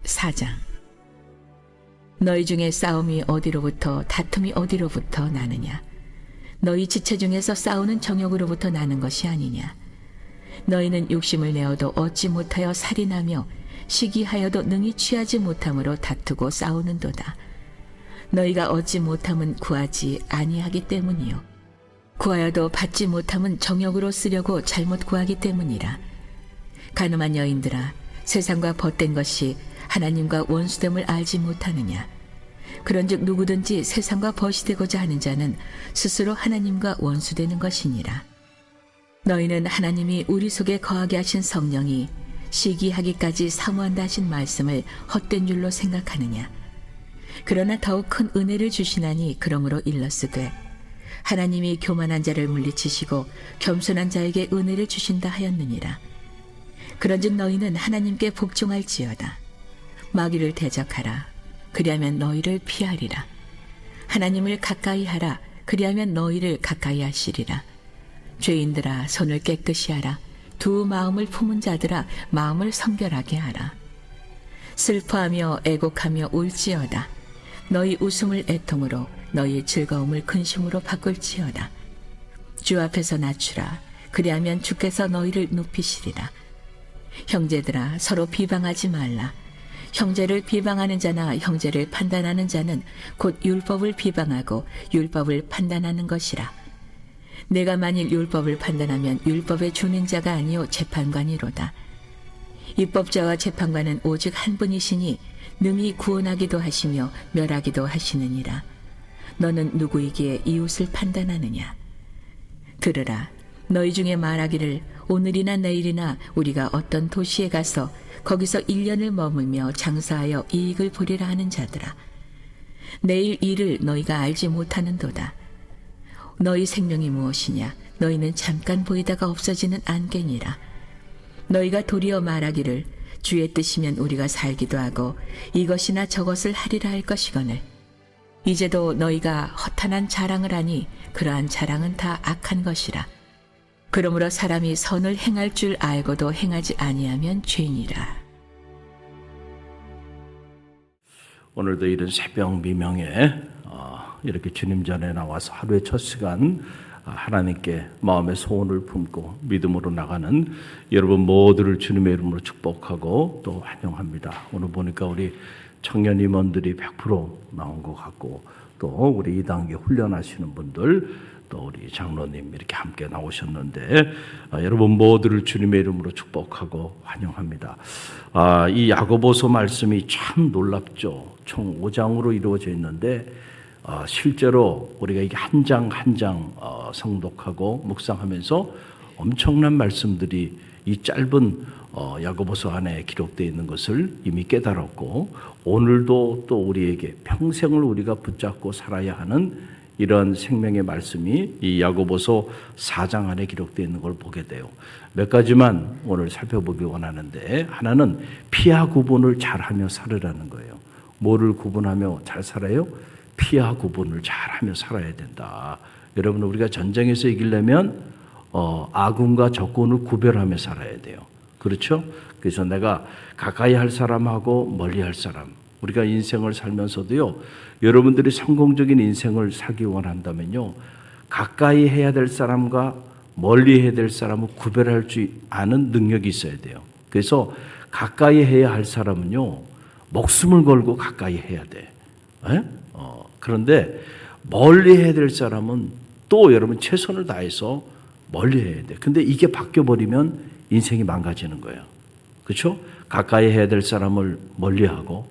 4장. 너희 중에 싸움이 어디로부터 다툼이 어디로부터 나느냐? 너희 지체 중에서 싸우는 정욕으로부터 나는 것이 아니냐? 너희는 욕심을 내어도 얻지 못하여 살인하며 시기하여도 능히 취하지 못함으로 다투고 싸우는도다. 너희가 얻지 못함은 구하지 아니하기 때문이요 구하여도 받지 못함은 정욕으로 쓰려고 잘못 구하기 때문이라. 간음한 여인들아, 세상과 벗된 것이 하나님과 원수됨을 알지 못하느냐? 그런즉 누구든지 세상과 벗이 되고자 하는 자는 스스로 하나님과 원수되는 것이니라. 너희는 하나님이 우리 속에 거하게 하신 성령이 시기하기까지 사모한다 하신 말씀을 헛된 줄로 생각하느냐? 그러나 더욱 큰 은혜를 주시나니 그러므로 일렀으되 하나님이 교만한 자를 물리치시고 겸손한 자에게 은혜를 주신다 하였느니라. 그런즉 너희는 하나님께 복종할지어다. 마귀를 대적하라. 그리하면 너희를 피하리라. 하나님을 가까이 하라. 그리하면 너희를 가까이 하시리라. 죄인들아, 손을 깨끗이 하라. 두 마음을 품은 자들아, 마음을 성결하게 하라. 슬퍼하며 애곡하며 울지어다. 너희 웃음을 애통으로, 너희 즐거움을 근심으로 바꿀지어다. 주 앞에서 낮추라. 그리하면 주께서 너희를 높이시리라. 형제들아, 서로 비방하지 말라. 형제를 비방하는 자나 형제를 판단하는 자는 곧 율법을 비방하고 율법을 판단하는 것이라. 내가 만일 율법을 판단하면 율법의 주는 자가 아니요 재판관이로다. 입법자와 재판관은 오직 한 분이시니 능히 구원하기도 하시며 멸하기도 하시느니라. 너는 누구이기에 이웃을 판단하느냐? 들으라. 너희 중에 말하기를 오늘이나 내일이나 우리가 어떤 도시에 가서 거기서 1년을 머물며 장사하여 이익을 보리라 하는 자들아. 내일 일을 너희가 알지 못하는도다. 너희 생명이 무엇이냐? 너희는 잠깐 보이다가 없어지는 안개니라. 너희가 도리어 말하기를 주의 뜻이면 우리가 살기도 하고 이것이나 저것을 하리라 할 것이거늘. 이제도 너희가 허탄한 자랑을 하니 그러한 자랑은 다 악한 것이라. 그러므로 사람이 선을 행할 줄 알고도 행하지 아니하면 죄인이라. 오늘도 이른 새벽 미명에 이렇게 주님 전에 나와서 하루의 첫 시간 하나님께 마음의 소원을 품고 믿음으로 나가는 여러분 모두를 주님의 이름으로 축복하고 또 환영합니다. 오늘 보니까 우리 청년 임원들이 100% 나온 것 같고 또 우리 2단계 훈련하시는 분들 또 우리 장로님 이렇게 함께 나오셨는데 여러분 모두를 주님의 이름으로 축복하고 환영합니다. 이 야고보서 말씀이 참 놀랍죠. 총 5장으로 이루어져 있는데 실제로 우리가 이게 한 장 한 장 성독하고 묵상하면서 엄청난 말씀들이 이 짧은 야고보서 안에 기록되어 있는 것을 이미 깨달았고 오늘도 또 우리에게 평생을 우리가 붙잡고 살아야 하는 이런 생명의 말씀이 이 야고보서 4장 안에 기록되어 있는 걸 보게 돼요. 몇 가지만 오늘 살펴보기 원하는데 하나는 피하 구분을 잘하며 살으라는 거예요. 뭐를 구분하며 잘 살아요? 피하 구분을 잘하며 살아야 된다. 여러분 우리가 전쟁에서 이기려면 아군과 적군을 구별하며 살아야 돼요. 그렇죠? 그래서 내가 가까이 할 사람하고 멀리 할 사람 우리가 인생을 살면서도요 여러분들이 성공적인 인생을 살기 원한다면요 가까이 해야 될 사람과 멀리 해야 될 사람을 구별할 줄 아는 능력이 있어야 돼요. 그래서 가까이 해야 할 사람은요 목숨을 걸고 가까이 해야 돼. 그런데 멀리 해야 될 사람은 또 여러분 최선을 다해서 멀리 해야 돼. 근데 이게 바뀌어버리면 인생이 망가지는 거예요. 그렇죠? 가까이 해야 될 사람을 멀리하고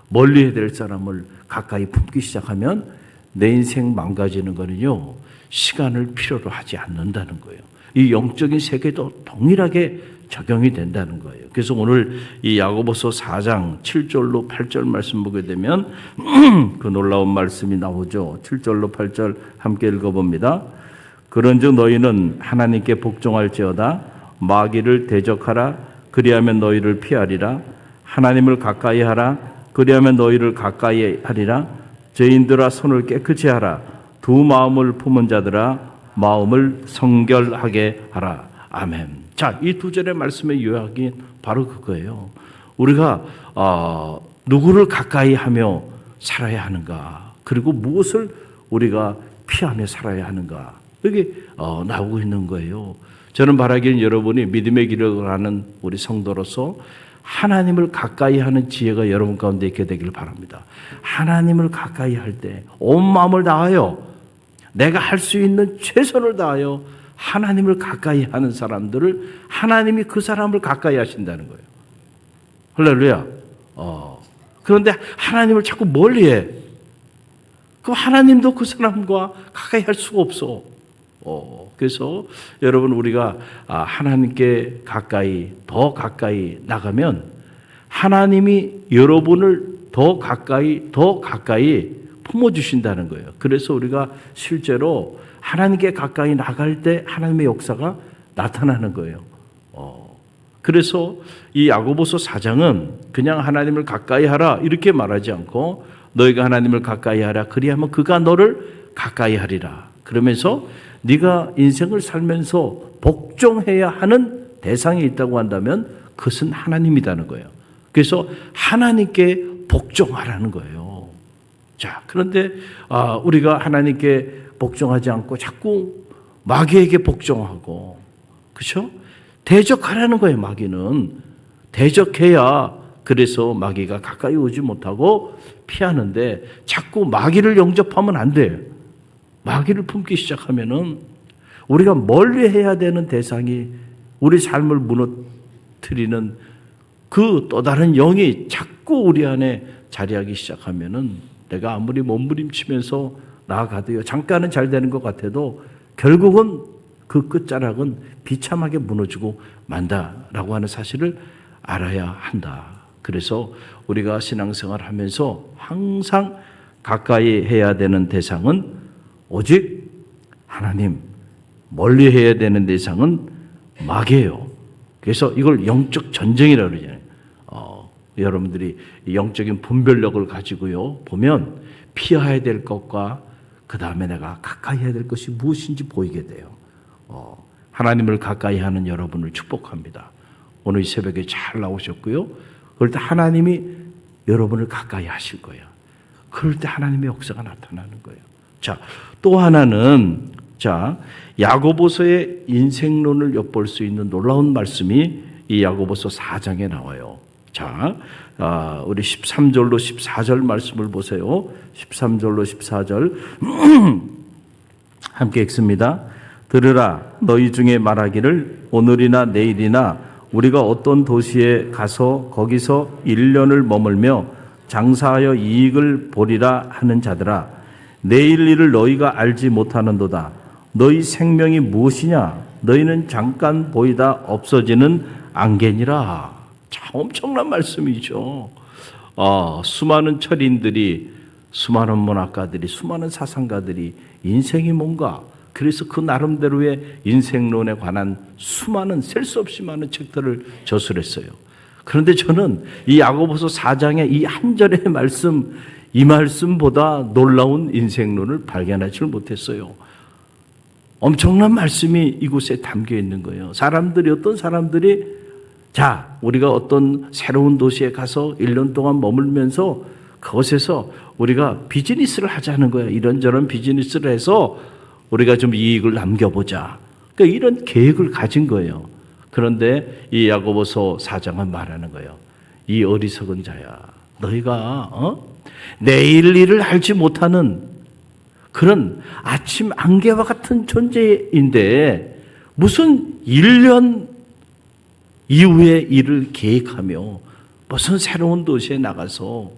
멀리 해야 될 사람을 가까이 품기 시작하면 내 인생 망가지는 거는요 시간을 필요로 하지 않는다는 거예요. 이 영적인 세계도 동일하게 적용이 된다는 거예요. 그래서 오늘 이 야고보서 4장 7절로 8절 말씀 보게 되면 그 놀라운 말씀이 나오죠. 7절로 8절 함께 읽어봅니다. 그런즉 너희는 하나님께 복종할지어다. 마귀를 대적하라. 그리하면 너희를 피하리라. 하나님을 가까이 하라. 그리하면 너희를 가까이 하리라. 죄인들아 손을 깨끗이 하라. 두 마음을 품은 자들아 마음을 성결하게 하라. 아멘. 자, 이 두 절의 말씀의 요약이 바로 그거예요. 우리가 누구를 가까이 하며 살아야 하는가? 그리고 무엇을 우리가 피하며 살아야 하는가? 여기 나오고 있는 거예요. 저는 바라기는 여러분이 믿음의 길을 가는 우리 성도로서 하나님을 가까이 하는 지혜가 여러분 가운데 있게 되기를 바랍니다. 하나님을 가까이 할 때 온 마음을 다하여 내가 할 수 있는 최선을 다하여 하나님을 가까이 하는 사람들을 하나님이 그 사람을 가까이 하신다는 거예요. 할렐루야. 그런데 하나님을 자꾸 멀리해. 그럼 하나님도 그 사람과 가까이 할 수가 없어. 그래서 여러분 우리가 하나님께 더 가까이 나가면 하나님이 여러분을 더 가까이 품어주신다는 거예요. 그래서 우리가 실제로 하나님께 가까이 나갈 때 하나님의 역사가 나타나는 거예요. 그래서 이 야고보서 4장은 그냥 하나님을 가까이 하라 이렇게 말하지 않고 너희가 하나님을 가까이 하라 그리하면 그가 너를 가까이 하리라. 그러면서 네가 인생을 살면서 복종해야 하는 대상이 있다고 한다면 그것은 하나님이라는 거예요. 그래서 하나님께 복종하라는 거예요. 자, 그런데 우리가 하나님께 복종하지 않고 자꾸 마귀에게 복종하고, 그렇죠? 대적하라는 거예요. 마귀는 대적해야 그래서 마귀가 가까이 오지 못하고 피하는데 자꾸 마귀를 영접하면 안 돼요. 마귀를 품기 시작하면은 우리가 멀리해야 되는 대상이 우리 삶을 무너뜨리는 그 또 다른 영이 자꾸 우리 안에 자리하기 시작하면은 내가 아무리 몸부림치면서 나아가도요 잠깐은 잘 되는 것 같아도 결국은 그 끝자락은 비참하게 무너지고 만다라고 하는 사실을 알아야 한다. 그래서 우리가 신앙생활 하면서 항상 가까이 해야 되는 대상은 오직 하나님, 멀리 해야 되는 대상은 마귀예요. 그래서 이걸 영적 전쟁이라고 그러잖아요. 여러분들이 영적인 분별력을 가지고요 보면 피해야 될 것과 그 다음에 내가 가까이 해야 될 것이 무엇인지 보이게 돼요. 하나님을 가까이 하는 여러분을 축복합니다. 오늘 이 새벽에 잘 나오셨고요. 그럴 때 하나님이 여러분을 가까이 하실 거예요. 그럴 때 하나님의 역사가 나타나는 거예요. 자, 또 하나는 야고보서의 인생론을 엿볼 수 있는 놀라운 말씀이 이 야고보서 4장에 나와요. 자, 우리 13절로 14절 말씀을 보세요. 13절로 14절 함께 읽습니다. 들으라, 너희 중에 말하기를 오늘이나 내일이나 우리가 어떤 도시에 가서 거기서 1년을 머물며 장사하여 이익을 보리라 하는 자들아, 내일 일을 너희가 알지 못하는도다. 너희 생명이 무엇이냐? 너희는 잠깐 보이다 없어지는 안개니라. 참 엄청난 말씀이죠. 수많은 철인들이, 수많은 문학가들이, 수많은 사상가들이 인생이 뭔가, 그래서 그 나름대로의 인생론에 관한 수많은 셀 수 없이 많은 책들을 저술했어요. 그런데 저는 이 야고보서 4장의 이 한 절의 말씀, 이 말씀보다 놀라운 인생론을 발견하지 못했어요. 엄청난 말씀이 이곳에 담겨 있는 거예요. 어떤 사람들이 우리가 어떤 새로운 도시에 가서 1년 동안 머물면서 그곳에서 우리가 비즈니스를 하자는 거예요. 이런저런 비즈니스를 해서 우리가 좀 이익을 남겨보자. 그러니까 이런 계획을 가진 거예요. 그런데 이 야고보서 4장은 말하는 거예요. 이 어리석은 자야, 너희가 내일 일을 알지 못하는 그런 아침 안개와 같은 존재인데 무슨 1년 이후의 일을 계획하며 무슨 새로운 도시에 나가서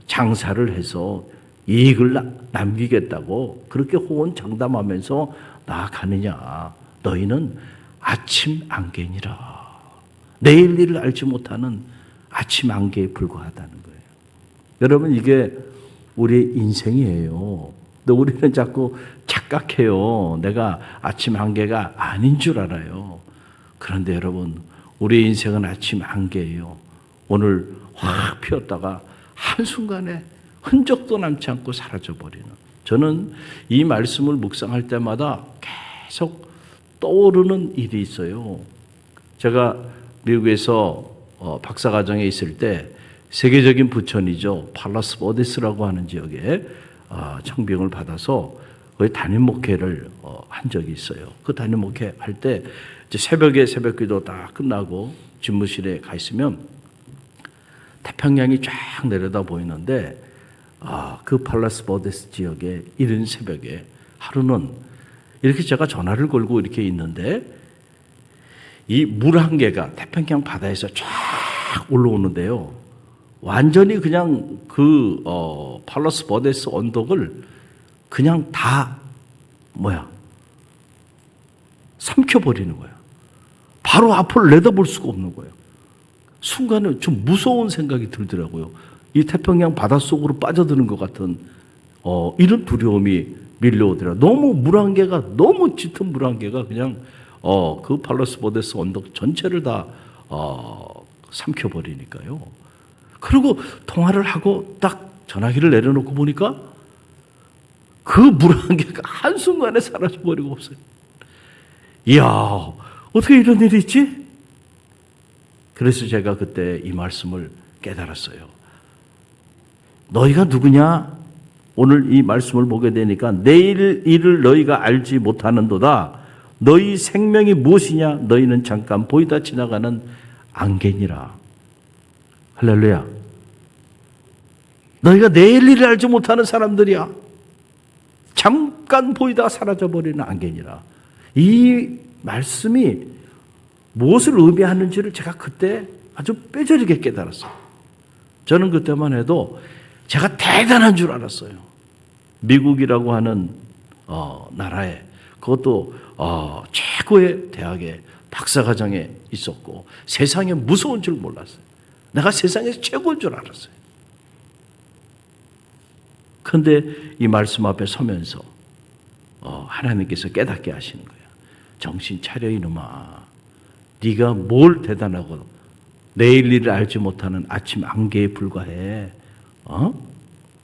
장사를 해서 이익을 남기겠다고 그렇게 호언장담하면서 나아가느냐. 너희는 아침 안개니라. 내일 일을 알지 못하는 아침 안개에 불과하다는 거예요. 여러분, 이게 우리의 인생이에요. 근데 우리는 자꾸 착각해요. 내가 아침 안개가 아닌 줄 알아요. 그런데 여러분, 우리의 인생은 아침 안개예요. 오늘 확 피었다가 한순간에 흔적도 남지 않고 사라져버리는. 저는 이 말씀을 묵상할 때마다 계속 떠오르는 일이 있어요. 제가 미국에서 박사과정에 있을 때 세계적인 부천이죠. 팔라스 보데스라고 하는 지역에 청빙을 받아서 거기 담임 목회를 한 적이 있어요. 그 담임 목회 할 때 새벽에 새벽기도 다 끝나고 집무실에 가 있으면 태평양이 쫙 내려다 보이는데 그 팔라스 보데스 지역에 이른 새벽에 하루는 이렇게 제가 전화를 걸고 이렇게 있는데 이 물 한 개가 태평양 바다에서 쫙 올라오는데요. 완전히 그냥 그 팔라스 보데스 언덕을 그냥 다 삼켜버리는 거야. 바로 앞을 내다볼 수가 없는 거예요. 순간에 좀 무서운 생각이 들더라고요. 이 태평양 바닷속으로 빠져드는 것 같은 이런 두려움이 밀려오더라고요. 너무 물 한 개가 너무 짙은 물 한 개가 그냥 그 팔라스 보데스 언덕 전체를 다 삼켜버리니까요. 그리고 통화를 하고 딱 전화기를 내려놓고 보니까 그 물 한 개가 한순간에 사라져버리고 없어요. 이야, 어떻게 이런 일이 있지? 그래서 제가 그때 이 말씀을 깨달았어요. 너희가 누구냐? 오늘 이 말씀을 보게 되니까 내일 일을 너희가 알지 못하는도다. 너희 생명이 무엇이냐? 너희는 잠깐 보이다 지나가는 안개니라. 할렐루야. 너희가 내일 일을 알지 못하는 사람들이야. 잠깐 보이다 사라져버리는 안개니라. 이 말씀이 무엇을 의미하는지를 제가 그때 아주 뼈저리게 깨달았어요. 저는 그때만 해도 제가 대단한 줄 알았어요. 미국이라고 하는 나라에 그것도 최고의 대학에 박사과정에 있었고 세상에 무서운 줄 몰랐어요. 내가 세상에서 최고인 줄 알았어요. 그런데 이 말씀 앞에 서면서 하나님께서 깨닫게 하시는 거예요. 정신 차려 이놈아. 네가 뭘 대단하고 내일 일을 알지 못하는 아침 안개에 불과해.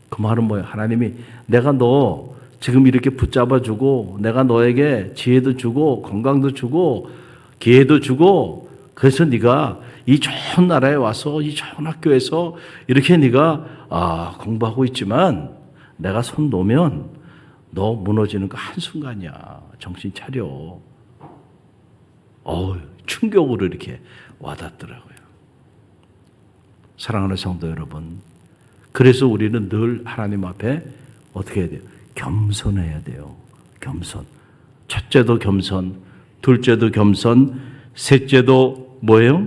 그 말은 뭐예요? 하나님이 내가 너 지금 이렇게 붙잡아주고 내가 너에게 지혜도 주고 건강도 주고 기회도 주고 그래서 네가 이 좋은 나라에 와서 이 좋은 학교에서 이렇게 네가 공부하고 있지만 내가 손 놓으면 너 무너지는 거 한순간이야. 정신 차려. 충격으로 이렇게 와닿더라고요. 사랑하는 성도 여러분, 그래서 우리는 늘 하나님 앞에 어떻게 해야 돼요? 겸손해야 돼요. 겸손. 첫째도 겸손, 둘째도 겸손, 셋째도 뭐예요?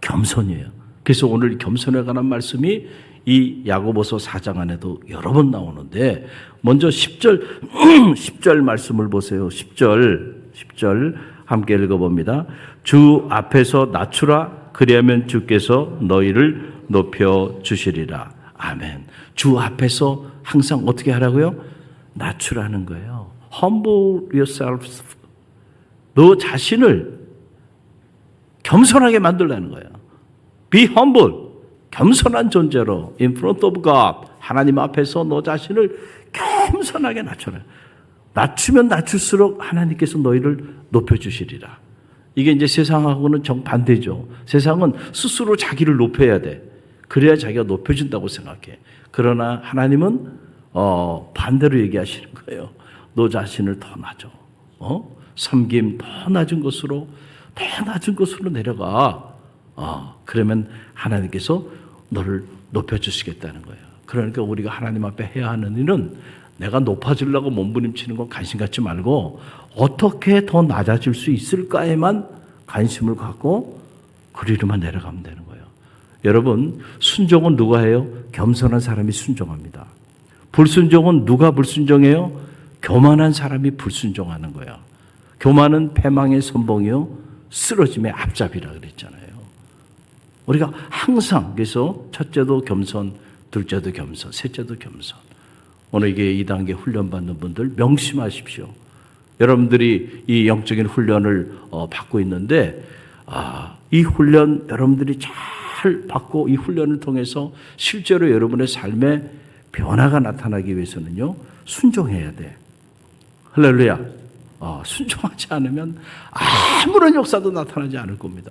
겸손이에요. 그래서 오늘 겸손에 관한 말씀이 이 야고보서 4장 안에도 여러 번 나오는데 먼저 10절 말씀을 보세요. 10절 함께 읽어봅니다. 주 앞에서 낮추라. 그리하면 주께서 너희를 높여주시리라. 아멘. 주 앞에서 항상 어떻게 하라고요? 낮추라는 거예요. Humble yourself. 너 자신을 겸손하게 만들라는 거예요. Be humble. 겸손한 존재로 in front of God. 하나님 앞에서 너 자신을 겸손하게 낮춰라. 낮추면 낮출수록 하나님께서 너희를 높여주시리라. 이게 이제 세상하고는 정반대죠. 세상은 스스로 자기를 높여야 돼. 그래야 자기가 높여준다고 생각해. 그러나 하나님은 반대로 얘기하시는 거예요. 너 자신을 더 낮아. 섬김 더 낮은 것으로 내려가. 그러면 하나님께서 너를 높여주시겠다는 거예요. 그러니까 우리가 하나님 앞에 해야 하는 일은 내가 높아지려고 몸부림치는 건 관심 갖지 말고 어떻게 더 낮아질 수 있을까에만 관심을 갖고 그리로만 내려가면 되는 거예요. 여러분, 순종은 누가 해요? 겸손한 사람이 순종합니다. 불순종은 누가 불순종해요? 교만한 사람이 불순종하는 거예요. 교만은 패망의 선봉이요 쓰러짐의 앞잡이라 그랬잖아요. 우리가 항상 그래서 첫째도 겸손, 둘째도 겸손, 셋째도 겸손. 오늘 이게 2단계 훈련 받는 분들 명심하십시오. 여러분들이 이 영적인 훈련을 받고 있는데 이 훈련 여러분들이 잘 받고 이 훈련을 통해서 실제로 여러분의 삶에 변화가 나타나기 위해서는요 순종해야 돼. 할렐루야. 순종하지 않으면 아무런 역사도 나타나지 않을 겁니다.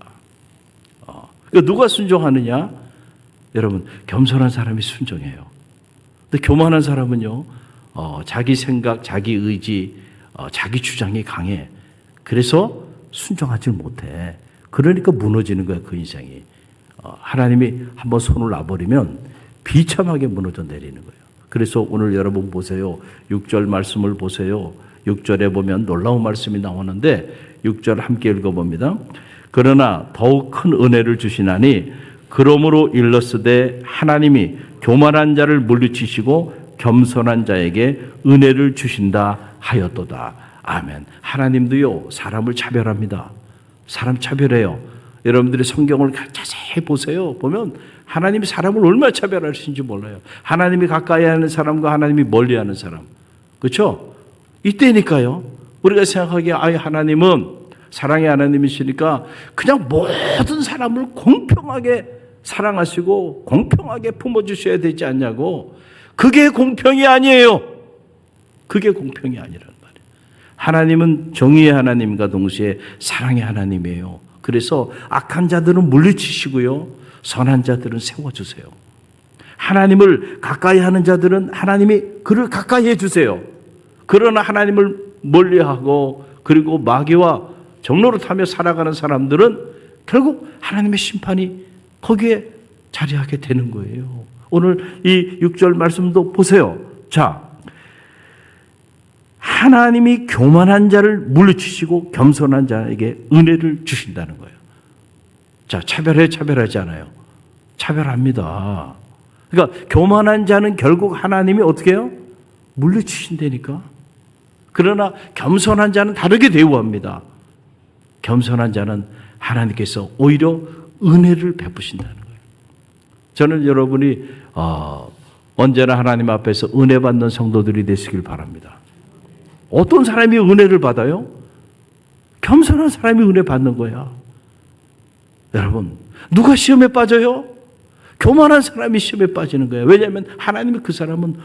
그러니까 누가 순종하느냐? 여러분, 겸손한 사람이 순종해요. 근데 교만한 사람은요, 자기 생각, 자기 의지, 자기 주장이 강해. 그래서 순종하지 못해. 그러니까 무너지는 거야, 그 인생이. 하나님이 한번 손을 놔버리면 비참하게 무너져 내리는 거예요. 그래서 오늘 여러분 보세요. 6절 말씀을 보세요. 6절에 보면 놀라운 말씀이 나오는데 6절 함께 읽어봅니다. 그러나 더욱 큰 은혜를 주시나니 그러므로 일렀으되 하나님이 교만한 자를 물리치시고 겸손한 자에게 은혜를 주신다 하였도다. 아멘. 하나님도요, 사람을 차별합니다. 사람 차별해요. 여러분들이 성경을 자세히 보세요. 보면 하나님이 사람을 얼마나 차별하시는지 몰라요. 하나님이 가까이 하는 사람과 하나님이 멀리 하는 사람. 그렇죠? 이때니까요. 우리가 생각하기에 하나님은 사랑의 하나님이시니까 그냥 모든 사람을 공평하게 사랑하시고 공평하게 품어주셔야 되지 않냐고. 그게 공평이 아니에요. 그게 공평이 아니란 말이에요. 하나님은 정의의 하나님과 동시에 사랑의 하나님이에요. 그래서 악한 자들은 물리치시고요, 선한 자들은 세워주세요. 하나님을 가까이 하는 자들은 하나님이 그를 가까이 해주세요. 그러나 하나님을 멀리하고 그리고 마귀와 정노릇하며 살아가는 사람들은 결국 하나님의 심판이 거기에 자리하게 되는 거예요. 오늘 이 6절 말씀도 보세요. 자, 하나님이 교만한 자를 물리치시고 겸손한 자에게 은혜를 주신다는 거예요. 자, 차별하지 않아요. 차별합니다. 그러니까 교만한 자는 결국 하나님이 어떻게 해요? 물리치신다니까. 그러나 겸손한 자는 다르게 대우합니다. 겸손한 자는 하나님께서 오히려 은혜를 베푸신다는 거예요. 저는 여러분이 언제나 하나님 앞에서 은혜 받는 성도들이 되시길 바랍니다. 어떤 사람이 은혜를 받아요? 겸손한 사람이 은혜 받는 거야. 여러분, 누가 시험에 빠져요? 교만한 사람이 시험에 빠지는 거예요. 왜냐하면 하나님이 그 사람은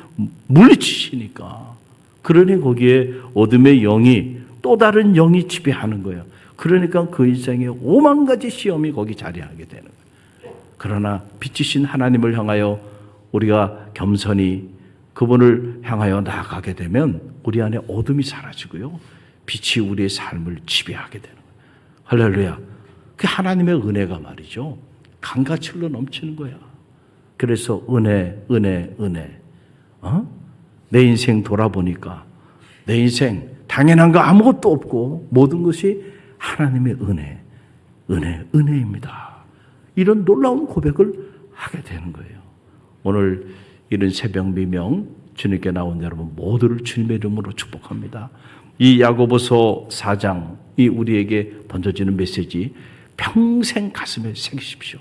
물리치시니까. 그러니 거기에 어둠의 영이, 또 다른 영이 지배하는 거예요. 그러니까 그 인생에 5만 가지 시험이 거기 자리하게 되는 거예요. 그러나 빛이신 하나님을 향하여 우리가 겸손히 그분을 향하여 나아가게 되면 우리 안에 어둠이 사라지고요, 빛이 우리의 삶을 지배하게 되는 거예요. 할렐루야. 그 하나님의 은혜가 말이죠, 강같이 흘러 넘치는 거야. 그래서 은혜. 내 인생 돌아보니까 내 인생 당연한 거 아무것도 없고 모든 것이 하나님의 은혜입니다. 이런 놀라운 고백을 하게 되는 거예요. 오늘 이런 새벽 미명 주님께 나온 여러분 모두를 주님의 이름으로 축복합니다. 이 야고보서 4장이 우리에게 던져지는 메시지 평생 가슴에 새기십시오.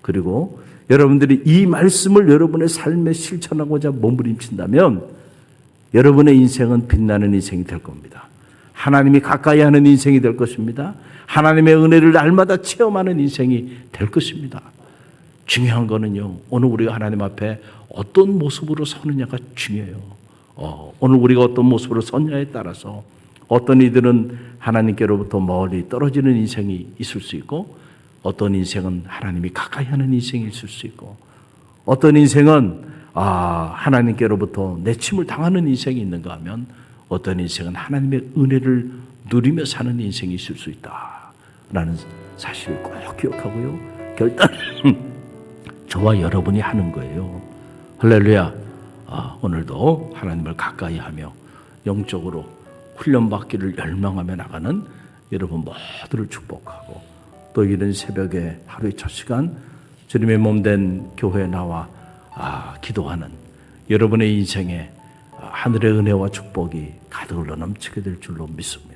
그리고 여러분들이 이 말씀을 여러분의 삶에 실천하고자 몸부림친다면 여러분의 인생은 빛나는 인생이 될 겁니다. 하나님이 가까이 하는 인생이 될 것입니다. 하나님의 은혜를 날마다 체험하는 인생이 될 것입니다. 중요한 거는요, 오늘 우리가 하나님 앞에 어떤 모습으로 서느냐가 중요해요. 오늘 우리가 어떤 모습으로 섰냐에 따라서 어떤 이들은 하나님께로부터 멀리 떨어지는 인생이 있을 수 있고, 어떤 인생은 하나님이 가까이 하는 인생이 있을 수 있고, 어떤 인생은 하나님께로부터 내침을 당하는 인생이 있는가 하면 어떤 인생은 하나님의 은혜를 누리며 사는 인생이 있을 수 있다라는 사실을 꼭 기억하고요, 결단 저와 여러분이 하는 거예요. 할렐루야. 오늘도 하나님을 가까이 하며 영적으로 훈련받기를 열망하며 나가는 여러분 모두를 축복하고, 또 이런 새벽에 하루의 첫 시간 주님의 몸된 교회에 나와 기도하는 여러분의 인생에 하늘의 은혜와 축복이 가득 흘러 넘치게 될 줄로 믿습니다.